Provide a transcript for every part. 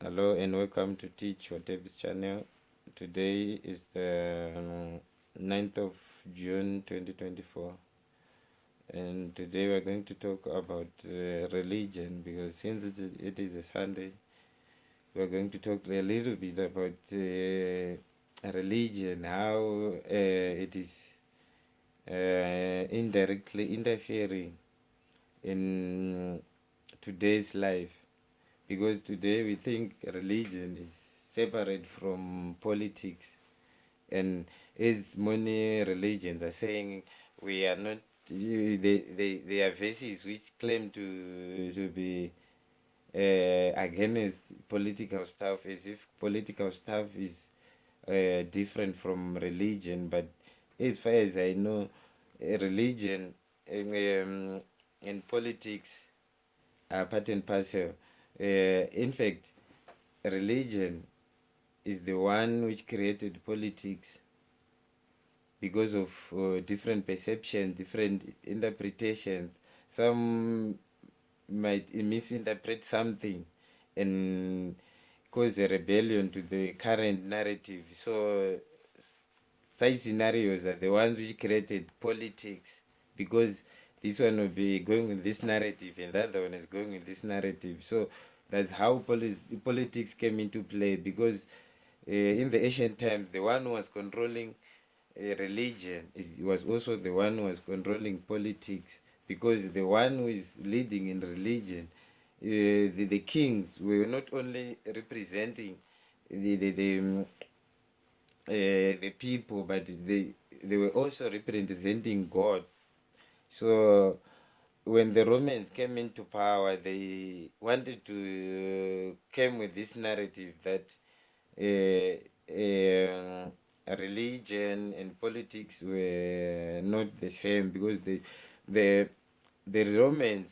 Hello and welcome to Teach Whatever's channel. Today is the 9th of June 2024, and today we're going to talk about religion, because since it is a Sunday, we're going to talk a little bit about religion, how it is indirectly interfering in today's life, because today we think religion is separate from politics, and as many religions are saying, we are not, they are verses which claim to be against political stuff, as if political stuff is different from religion. But as far as I know, religion and politics are part and parcel. In fact, religion is the one which created politics, because of different perceptions, different interpretations. Some might misinterpret something and cause a rebellion to the current narrative. So such scenarios are the ones which created politics, because this one will be going with this narrative and the other one is going with this narrative. So that's how politics came into play, because in the ancient times, the one who was controlling religion was also the one who was controlling politics, because the one who is leading in religion, the kings were not only representing the people, but they were also representing God. So when the Romans came into power, they wanted to came with this narrative that religion and politics were not the same, because the the Romans,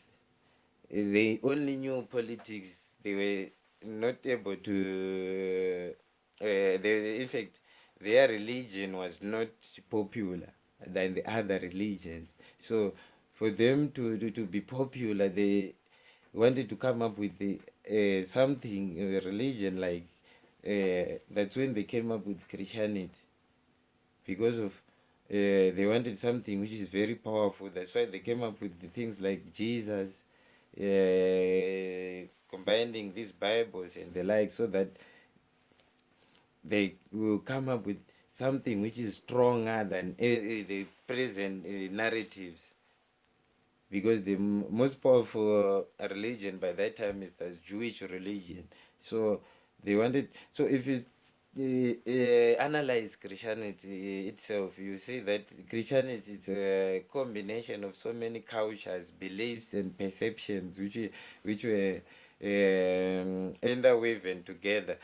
they only knew politics. They were not able to. In fact, their religion was not popular than the other religions. So, for them to be popular, they wanted to come up with something, religion like. That's when they came up with Christianity, because of they wanted something which is very powerful. That's why they came up with the things like Jesus, combining these Bibles and the like, so that they will come up with something which is stronger than the present narratives. Because the most powerful religion by that time is the Jewish religion. So they wanted. So if you analyze Christianity itself, you see that Christianity is a combination of so many cultures, beliefs, and perceptions, which were interwoven together.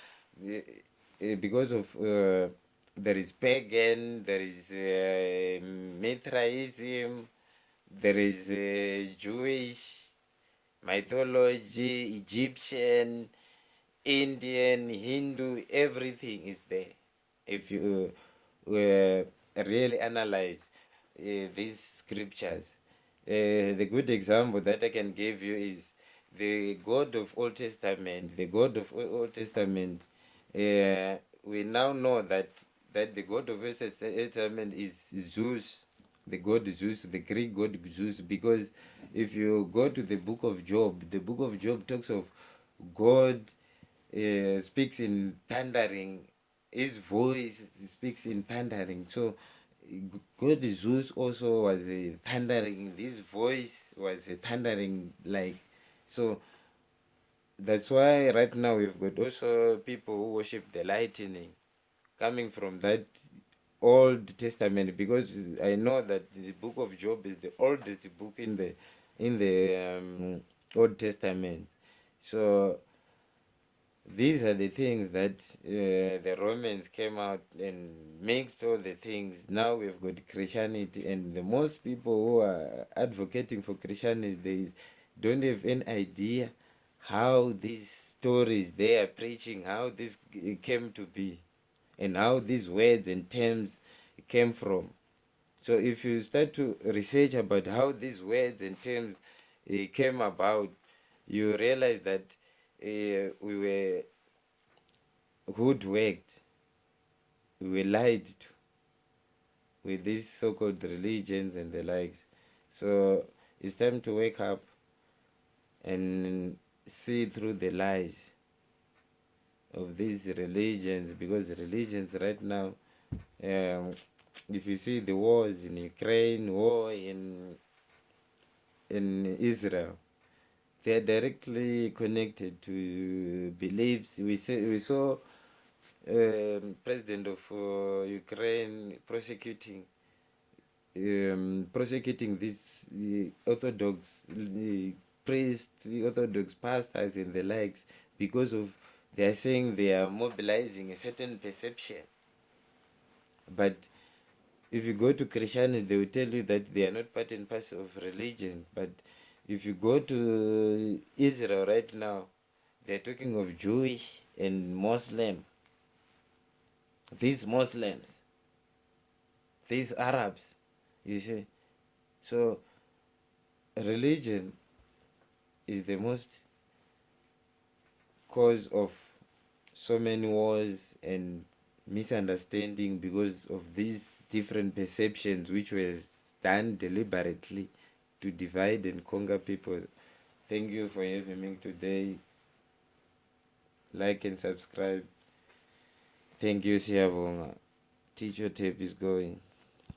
Because of there is pagan, there is Mithraism, there is Jewish mythology, Egyptian, Indian, Hindu, everything is there. If you really analyze these scriptures, the good example that I can give you is the God of Old Testament. The God of Old Testament, we now know that the God of Old Testament is Zeus, the god Zeus, the Greek god Zeus. Because if you go to the book of Job, the book of Job talks of God speaks in thundering, his voice speaks in thundering. So God Zeus also was thundering, his voice was thundering, like. So that's why right now we've got also people who worship the lightning, coming from that Old Testament, because I know that the book of Job is the oldest book in the Old Testament. So these are the things that the Romans came out and mixed all the things. Now we've got Christianity, and the most people who are advocating for Christianity, they don't have any idea how these stories they are preaching, how this came to be, and how these words and terms came from. So if you start to research about how these words and terms came about, you realize that we were hoodwinked, we were lied to with these so-called religions and the likes. So it's time to wake up and see through the lies of these religions, because religions right now, if you see the wars in Ukraine, war in Israel, they are directly connected to beliefs. We saw president of Ukraine prosecuting these Orthodox priests, Orthodox pastors, and the likes, because of they are saying they are mobilizing a certain perception. But if you go to Christianity, they will tell you that they are not part and parcel of religion. But if you go to Israel right now, they're talking of Jewish and Muslim. These Muslims, these Arabs, you see. So religion is the most cause of so many wars and misunderstanding, because of these different perceptions which were done deliberately to divide and conquer people. Thank you for having me today. Like and subscribe. Thank you, Siyabonga. Teacher tape is going.